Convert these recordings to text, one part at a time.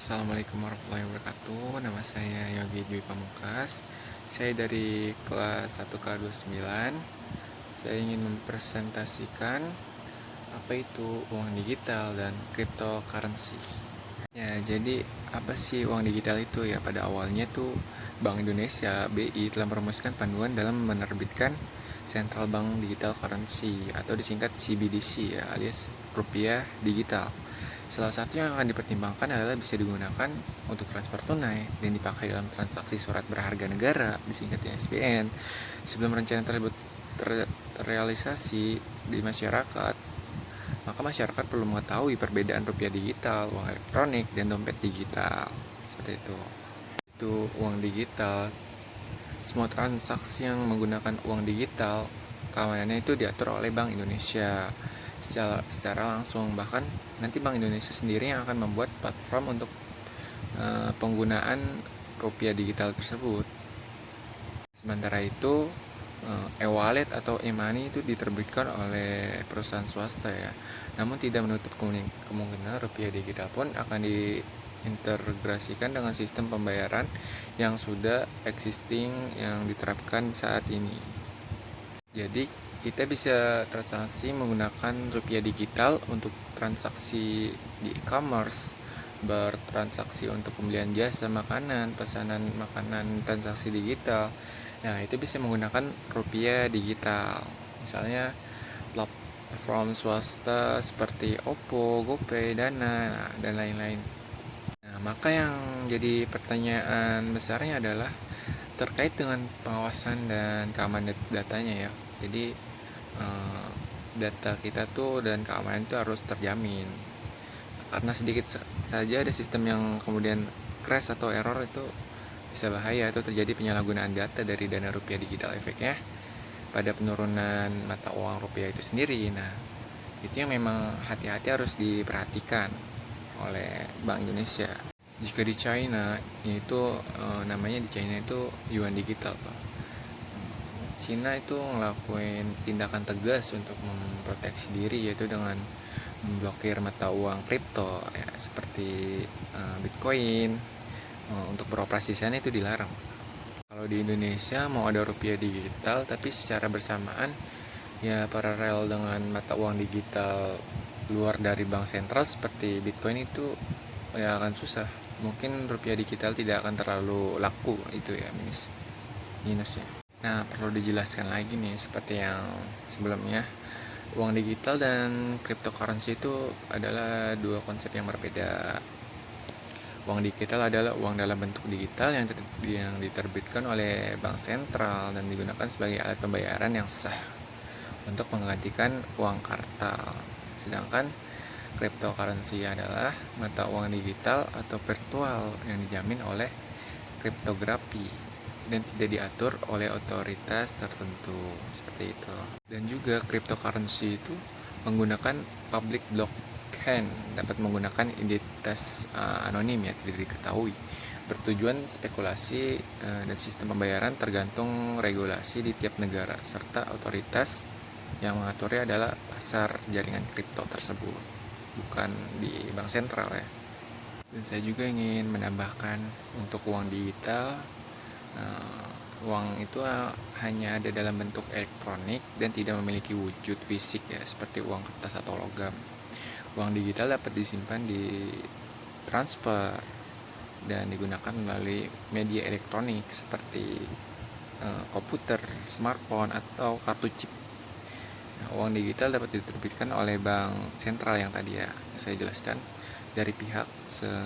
Assalamualaikum warahmatullahi wabarakatuh. Nama saya Yogi Dwi Pamungkas. Saya dari kelas 1K29. Saya ingin mempresentasikan apa itu uang digital dan cryptocurrency. Ya, jadi apa sih uang digital itu? Ya, pada awalnya tuh Bank Indonesia (BI) telah merumuskan panduan dalam menerbitkan Central Bank Digital Currency atau disingkat CBDC ya, alias rupiah digital. Salah satu yang akan dipertimbangkan adalah bisa digunakan untuk transfer tunai dan dipakai dalam transaksi surat berharga negara, disingkat SBN. Sebelum rencana tersebut terrealisasi di masyarakat, maka masyarakat perlu mengetahui perbedaan rupiah digital, uang elektronik, dan dompet digital. Seperti itu. Itu uang digital. Semua transaksi yang menggunakan uang digital, keamanannya itu diatur oleh Bank Indonesia secara langsung. Bahkan nanti Bank Indonesia sendiri yang akan membuat platform untuk penggunaan rupiah digital tersebut. Sementara itu e-wallet atau e-money itu diterbitkan oleh perusahaan swasta ya. Namun tidak menutup kemungkinan rupiah digital pun akan diintegrasikan dengan sistem pembayaran yang sudah existing yang diterapkan saat ini. Jadi kita bisa transaksi menggunakan rupiah digital untuk transaksi di e-commerce, bertransaksi untuk pembelian jasa makanan, pesanan makanan, transaksi digital. Nah, itu bisa menggunakan rupiah digital. Misalnya platform swasta seperti Oppo, GoPay, Dana, dan lain-lain. Nah, maka yang jadi pertanyaan besarnya adalah terkait dengan pengawasan dan keamanan datanya ya. Jadi data kita tuh dan keamanan itu harus terjamin. Karena sedikit saja ada sistem yang kemudian crash atau error, itu bisa bahaya atau terjadi penyalahgunaan data dari dana rupiah digital. Efeknya pada penurunan mata uang rupiah itu sendiri. Nah, itu yang memang hati-hati harus diperhatikan oleh Bank Indonesia. Jika di China itu namanya di China itu yuan digital, Pak. Cina itu ngelakuin tindakan tegas untuk memproteksi diri, yaitu dengan memblokir mata uang kripto ya, seperti Bitcoin. Untuk beroperasi di sana itu dilarang. Kalau di Indonesia mau ada rupiah digital, tapi secara bersamaan ya paralel dengan mata uang digital luar dari bank sentral seperti Bitcoin itu ya akan susah. Mungkin rupiah digital tidak akan terlalu laku, itu ya minusnya. Nah, perlu dijelaskan lagi nih seperti yang sebelumnya, uang digital dan cryptocurrency itu adalah dua konsep yang berbeda. Uang digital adalah uang dalam bentuk digital yang diterbitkan oleh bank sentral dan digunakan sebagai alat pembayaran yang sah untuk menggantikan uang kartal. Sedangkan cryptocurrency adalah mata uang digital atau virtual yang dijamin oleh kriptografi dan tidak diatur oleh otoritas tertentu, seperti itu. Dan juga cryptocurrency itu menggunakan public blockchain, dapat menggunakan identitas anonim ya, tidak diketahui, bertujuan spekulasi dan sistem pembayaran tergantung regulasi di tiap negara serta otoritas yang mengaturnya adalah pasar jaringan kripto tersebut, bukan di bank sentral ya. Dan saya juga ingin menambahkan untuk uang digital, uang itu hanya ada dalam bentuk elektronik dan tidak memiliki wujud fisik ya, seperti uang kertas atau logam. Uang digital dapat disimpan di transfer dan digunakan melalui media elektronik seperti komputer, smartphone, atau kartu chip. Nah, uang digital dapat diterbitkan oleh bank sentral yang tadi ya saya jelaskan, dari pihak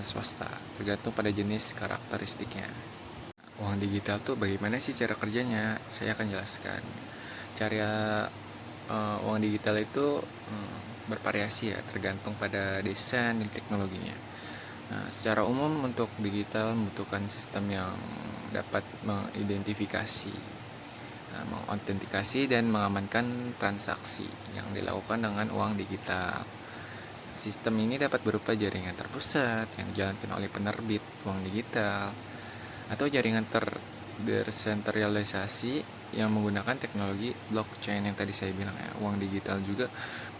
swasta, tergantung pada jenis karakteristiknya. Uang digital tuh bagaimana sih cara kerjanya? Saya akan jelaskan. Cara uang digital itu bervariasi ya, tergantung pada desain dan teknologinya. Nah, secara umum untuk digital membutuhkan sistem yang dapat mengidentifikasi, mengautentikasi dan mengamankan transaksi yang dilakukan dengan uang digital. Sistem ini dapat berupa jaringan terpusat yang dijalankan oleh penerbit uang digital atau jaringan desentralisasi yang menggunakan teknologi blockchain yang tadi saya bilang ya. Uang digital juga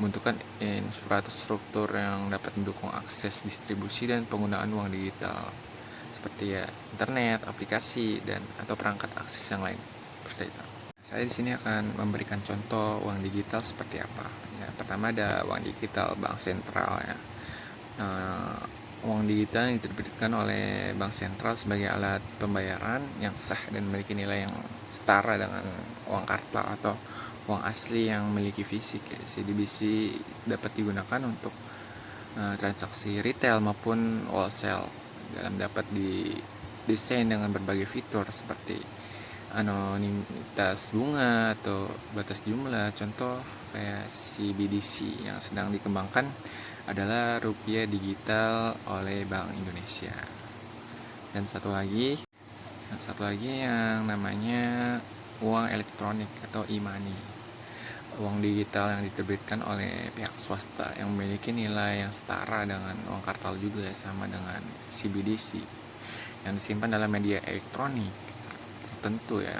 membutuhkan infrastruktur yang dapat mendukung akses distribusi dan penggunaan uang digital seperti ya internet, aplikasi dan atau perangkat akses yang lain seperti itu. Saya di sini akan memberikan contoh uang digital seperti apa. Ya, pertama ada uang digital bank sentral ya. Uang digital yang diterbitkan oleh bank sentral sebagai alat pembayaran yang sah dan memiliki nilai yang setara dengan uang kartal atau uang asli yang memiliki fisik ya. CDBC dapat digunakan untuk transaksi retail maupun wholesale dalam dapat didesain dengan berbagai fitur seperti anonimitas bunga atau batas jumlah. Contoh kayak CBDC yang sedang dikembangkan adalah rupiah digital oleh Bank Indonesia. Dan satu lagi yang namanya uang elektronik atau e-money. Uang digital yang diterbitkan oleh pihak swasta yang memiliki nilai yang setara dengan uang kartal juga sama dengan CBDC yang disimpan dalam media elektronik. Tentu ya,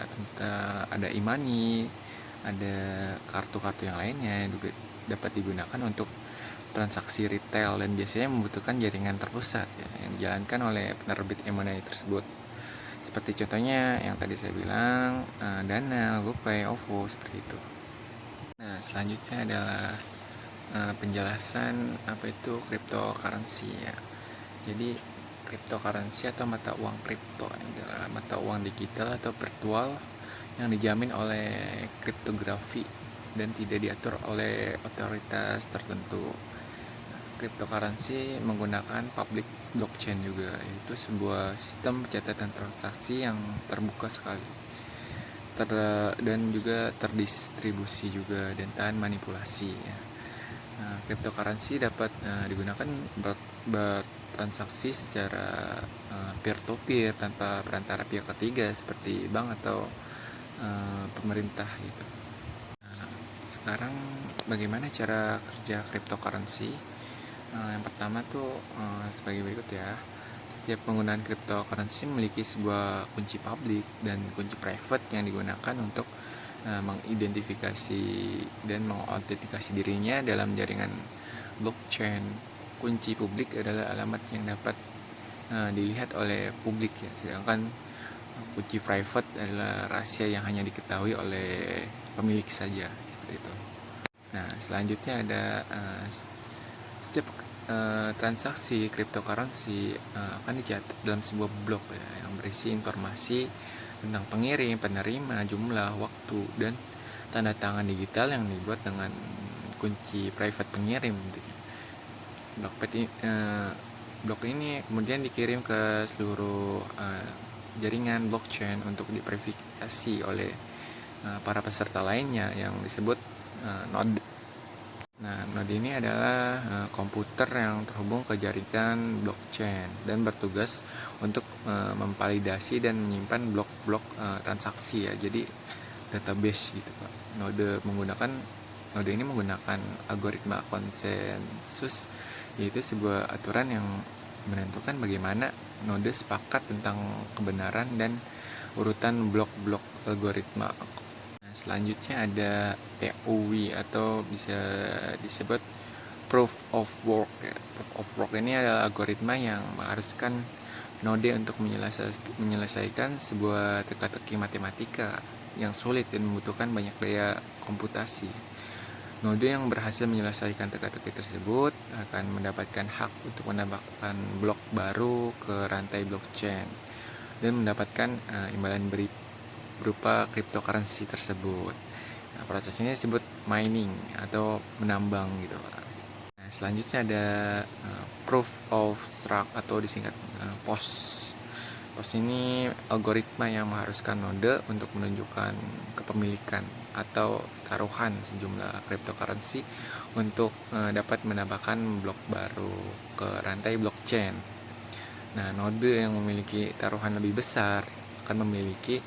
ada e-money, ada kartu-kartu yang lainnya yang juga dapat digunakan untuk transaksi retail dan biasanya membutuhkan jaringan terpusat ya, yang dijalankan oleh penerbit e-money tersebut. Seperti contohnya yang tadi saya bilang, Dana, GoPay, OVO seperti itu. Nah, selanjutnya adalah penjelasan apa itu cryptocurrency ya. Jadi cryptocurrency atau mata uang kripto adalah mata uang digital atau virtual yang dijamin oleh kriptografi dan tidak diatur oleh otoritas tertentu. Cryptocurrency menggunakan public blockchain juga, yaitu sebuah sistem pencatatan transaksi yang terbuka sekali dan juga terdistribusi juga dan tahan manipulasi ya. Cryptocurrency dapat digunakan bertransaksi secara peer-to-peer tanpa perantara pihak ketiga seperti bank atau pemerintah gitu. Sekarang bagaimana cara kerja cryptocurrency? Yang pertama tuh sebagai berikut ya. Setiap penggunaan cryptocurrency memiliki sebuah kunci publik dan kunci private yang digunakan untuk mengidentifikasi dan mengautentikasi dirinya dalam jaringan blockchain. Kunci publik adalah alamat yang dapat dilihat oleh publik ya, sedangkan kunci private adalah rahasia yang hanya diketahui oleh pemilik saja seperti itu. Nah, selanjutnya ada setiap transaksi cryptocurrency akan dicatat dalam sebuah blok ya, yang berisi informasi tentang pengirim, penerima, jumlah, waktu, dan tanda tangan digital yang dibuat dengan kunci private pengirim. Blok ini kemudian dikirim ke seluruh jaringan blockchain untuk diverifikasi oleh para peserta lainnya yang disebut node. Nah, node ini adalah komputer yang terhubung ke jaringan blockchain dan bertugas untuk memvalidasi dan menyimpan blok-blok transaksi ya. Jadi database gitu Pak. Node ini menggunakan algoritma konsensus, yaitu sebuah aturan yang menentukan bagaimana node sepakat tentang kebenaran dan urutan blok-blok algoritma. Selanjutnya ada POW atau bisa disebut proof of work ya. Proof of work ini adalah algoritma yang mengharuskan node untuk menyelesaikan sebuah teka-teki matematika yang sulit dan membutuhkan banyak daya komputasi. Node yang berhasil menyelesaikan teka-teki tersebut akan mendapatkan hak untuk menambahkan blok baru ke rantai blockchain dan mendapatkan imbalan berupa cryptocurrency tersebut. Nah, proses ini disebut mining atau menambang gitu. Nah, selanjutnya ada proof of stake atau disingkat POS. POS ini algoritma yang mengharuskan node untuk menunjukkan kepemilikan atau taruhan sejumlah cryptocurrency untuk dapat menambahkan blok baru ke rantai blockchain. Nah, node yang memiliki taruhan lebih besar akan memiliki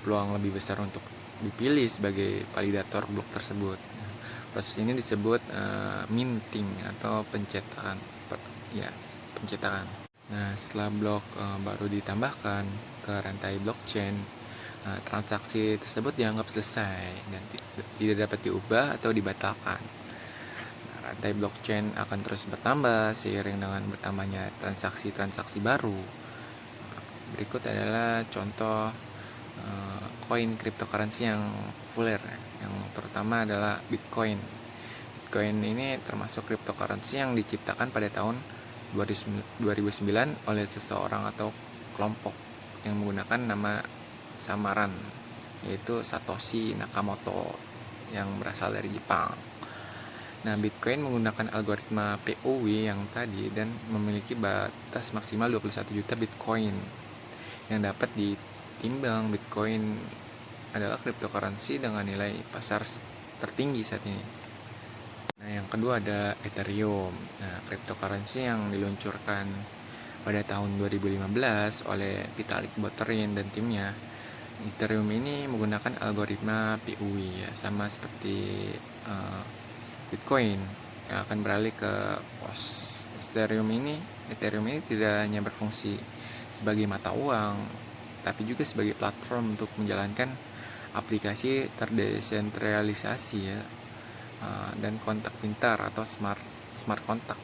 peluang lebih besar untuk dipilih sebagai validator blok tersebut. Proses ini disebut minting atau pencetakan. Nah, setelah blok baru ditambahkan ke rantai blockchain, transaksi tersebut dianggap selesai dan tidak dapat diubah atau dibatalkan. Nah, rantai blockchain akan terus bertambah seiring dengan bertambahnya transaksi-transaksi baru. Berikut adalah contoh koin cryptocurrency yang populer, yang terutama adalah Bitcoin. Bitcoin ini termasuk cryptocurrency yang diciptakan pada tahun 2009 oleh seseorang atau kelompok yang menggunakan nama samaran, yaitu Satoshi Nakamoto yang berasal dari Jepang. Nah, Bitcoin menggunakan algoritma POW yang tadi dan memiliki batas maksimal 21 juta Bitcoin yang dapat ditimbang. Bitcoin adalah cryptocurrency dengan nilai pasar tertinggi saat ini. Nah, yang kedua ada Ethereum. Nah, cryptocurrency yang diluncurkan pada tahun 2015 oleh Vitalik Buterin dan timnya. Ethereum ini menggunakan algoritma POW ya, sama seperti Bitcoin yang akan beralih ke POS. Ethereum ini tidak hanya berfungsi sebagai mata uang, tapi juga sebagai platform untuk menjalankan aplikasi terdesentralisasi ya, dan kontak pintar atau smart kontak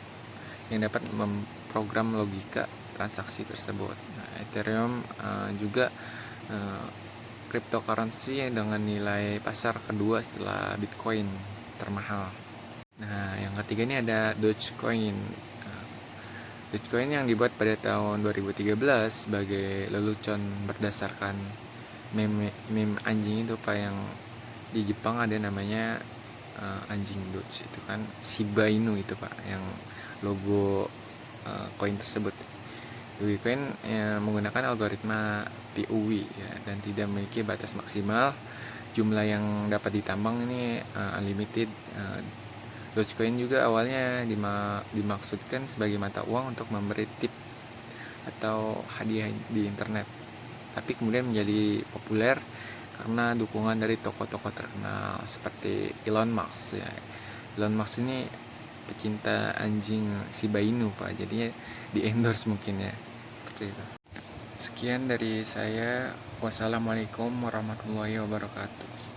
yang dapat memprogram logika transaksi tersebut. Nah, Ethereum juga cryptocurrency yang dengan nilai pasar kedua setelah Bitcoin termahal. Nah, yang ketiga ini ada Dogecoin. Dogecoin yang dibuat pada tahun 2013 sebagai lelucon berdasarkan meme anjing itu Pak, yang di Jepang ada namanya anjing Doge itu kan Shiba Inu itu Pak, yang logo koin tersebut. Dogecoin menggunakan algoritma POW ya, dan tidak memiliki batas maksimal. Jumlah yang dapat ditambang ini unlimited. Dogecoin juga awalnya dimaksudkan sebagai mata uang untuk memberi tip atau hadiah di internet, tapi kemudian menjadi populer karena dukungan dari tokoh-tokoh terkenal seperti Elon Musk ya. Elon Musk ini pecinta anjing Shiba Inu Pak, jadinya di endorse mungkin ya, seperti itu. Sekian dari saya. Wassalamualaikum warahmatullahi wabarakatuh.